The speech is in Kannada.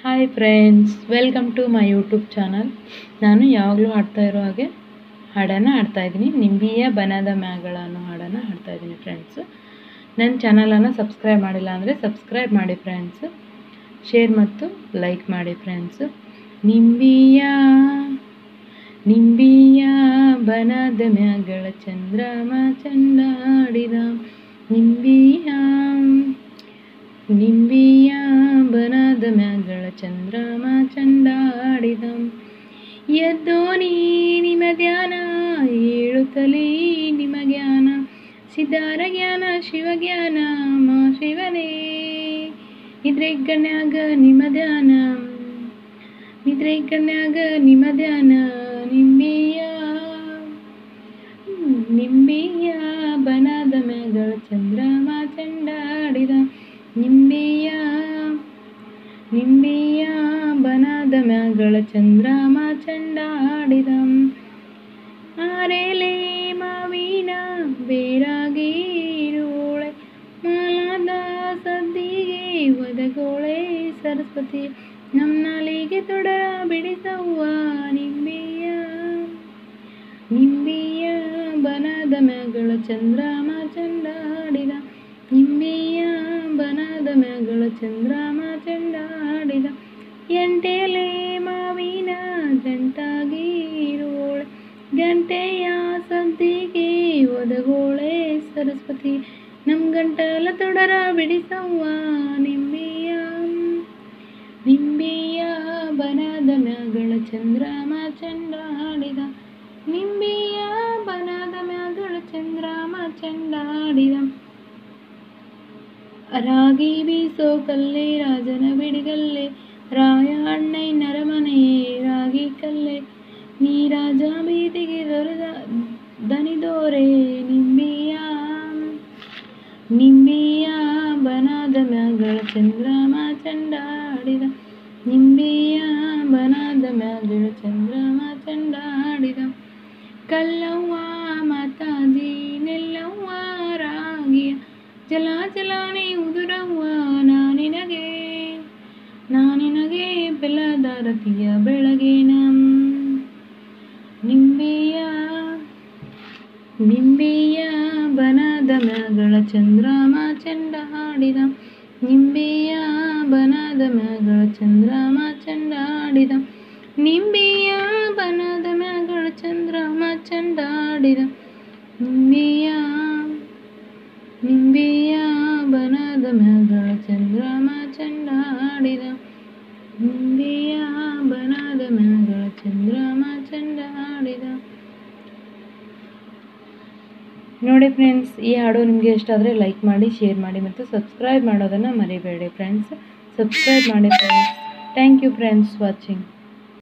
Hi friends, welcome to my YouTube channel. ನಾನು ಯಾವಾಗಲೂ ಹಾಡ್ತಾ ಇರೋ ಹಾಗೆ ಹಾಡನ್ನು ಹಾಡ್ತಾಯಿದ್ದೀನಿ. ನಿಂಬಿಯ ಬನದ ಮ್ಯಾಗಳ ಅನ್ನೋ ಹಾಡನ್ನು ಹಾಡ್ತಾಯಿದ್ದೀನಿ ಫ್ರೆಂಡ್ಸು. ನನ್ನ ಚಾನಲನ್ನು ಸಬ್ಸ್ಕ್ರೈಬ್ ಮಾಡಿಲ್ಲ ಅಂದರೆ ಸಬ್ಸ್ಕ್ರೈಬ್ ಮಾಡಿ ಫ್ರೆಂಡ್ಸು. ಶೇರ್ ಮತ್ತು ಲೈಕ್ ಮಾಡಿ ಫ್ರೆಂಡ್ಸು. ನಿಂಬಿಯ ಬನದ ಮ್ಯಾಗಳ ಚಂದ್ರಮ ಚಂಡಾಡಿದ. ನಿಂಬಿಯ ಬನದ ಮ್ಯಾಗಳ ಚಂದ್ರಮ ಚಂಡಾಡಿದ. ಎದ್ದೋ ನೀ ನಿಮ್ಮ ಧ್ಯಾನ, ಏಳುತ್ತಲೇ ನಿಮ್ಮ ಜ್ಞಾನ, ಸಿದ್ಧಾರ ಜ್ಞಾನ ಶಿವಜ್ಞಾನ ಮಾ ಶಿವನೇ. ನಿದ್ರೆ ಗಣ್ಯಾಗ ನಿಮ್ಮ ಧ್ಯಾನ, ನಿದ್ರೆ ಗಣ್ಯಾಗ ನಿಮ್ಮ ಧ್ಯಾನ. ನಿಂಬಿಯ ಬನದ ಮ್ಯಾಗಳ ಚಂದ್ರಮ ಚಂಡಾಡಿದ. ನಿಂಬಿಯ ಬನದ ಮ್ಯಾಗಳ ಚಂದ್ರಮ ಚಂಡಾಡಿದ. ಆರೇಲೆ ಮಾವಿನ ಬೇರಾಗಿರೋಳೆ, ಮಾಲಾದ ಸದ್ದಿಗೆ ಒದಗೋಳೆ ಸರಸ್ವತಿ. ನಮ್ಮ ನಾಲಿಗೆ ತೊಡ ಬಿಡಿಸವ್ವ ನಿಂಬಿಯ ಬನದ ಮ್ಯಾಗಳ ಚಂದ್ರಮ ಚಂಡಾಡಿದ. ನಿಂಬಿಯ ಬನದ ಮ್ಯಾಗಳ ಚಂದ್ರಮ ಚಂಡಾಡಿದ. ಎಂಟೆಲೆ ಮಾವಿನ ಗಂಟಾಗಿರೋಳೆ, ಗಂಟೆಯ ಸದ್ದಿಗೆ ಒದಗೋಳೆ ಸರಸ್ವತಿ. ನಮ್ಮ ಗಂಟಲ ತೊಡರ ಬಿಡಿಸವ್ವ ನಿಂಬಿಯ ಬನದ ಮ್ಯಾಗಳ ಚಂದ್ರಮ ಚಂಡಾಡಿದ. ನಿಂಬಿಯ ಬನದ ಮ್ಯಾಗಳ ಚಂದ್ರಮ ಚಂಡಾಡಿದ. ರಾಗಿ ಬೀಸೋ ಕಲ್ಲೆ ರಾಜನ ಬಿಡಿಗಲ್ಲೆ, ರಾಯ ಅಣ್ಣಯ್ಯನರ ಮನೆಯೇ ರಾಗಿ ಕಲ್ಲೆ. ನೀ ರಾಜ ಬೀದಿಗೆ ದೊರೆದ ದನಿದೋರೆ. ನಿಂಬಿಯ ಬನದ ಮ್ಯಾಗಳ ಚಂದ್ರಮ ಚಂಡಾಡಿದ. ನಿಂಬಿಯ ಬನದ ಮ್ಯಾಗಳ ಚಂದ್ರಮ ಚಂಡಾಡಿದ. ಕಲ್ಲವ್ವ ಮಾತಾಜಿ ನೆಲ್ಲವ್ವ ರಾಗಿಯ, ಜಲ ಜಲಾನೆ ಉದುರವ್ವ ನಾನಿನಗೆ ಬೆಲ್ಲದ ರತಿಯ ಬೆಳಗೇನ. ನಿಂಬಿಯ ಬನದ ಮ್ಯಾಗಳ ಚಂದ್ರಮ ಚಂಡಾಡಿದ. ನಿಂಬಿಯ ಬನದ ಮ್ಯಾಗಳ ಚಂದ್ರಮ ಚಂಡಾಡಿದ. ನಿಂಬಿಯ ಬನದ ಮ್ಯಾಗಳ ಚಂದ್ರಮ ಚಂಡಾಡಿದ. ನಿಂಬಿಯ ಬನದ ಮ್ಯಾಗಳ ಚಂದ್ರಮ ಚಂಡಾಡಿದ. ನಿಂಬಿಯ ಬನದ ಮ್ಯಾಗಳ ಚಂದ್ರಮ ಚಂಡಾಡಿದ. ನೋಡಿ ಫ್ರೆಂಡ್ಸ್, ಈ ಹಾಡು ನಿಮಗೆ ಇಷ್ಟ ಆದರೆ ಲೈಕ್ ಮಾಡಿ, ಶೇರ್ ಮಾಡಿ ಮತ್ತು ಸಬ್ಸ್ಕ್ರೈಬ್ ಮಾಡೋದನ್ನು ಮರಿಬೇಡಿ ಫ್ರೆಂಡ್ಸ್. ಸಬ್ಸ್ಕ್ರೈಬ್ ಮಾಡಿ friends. Thank you friends watching.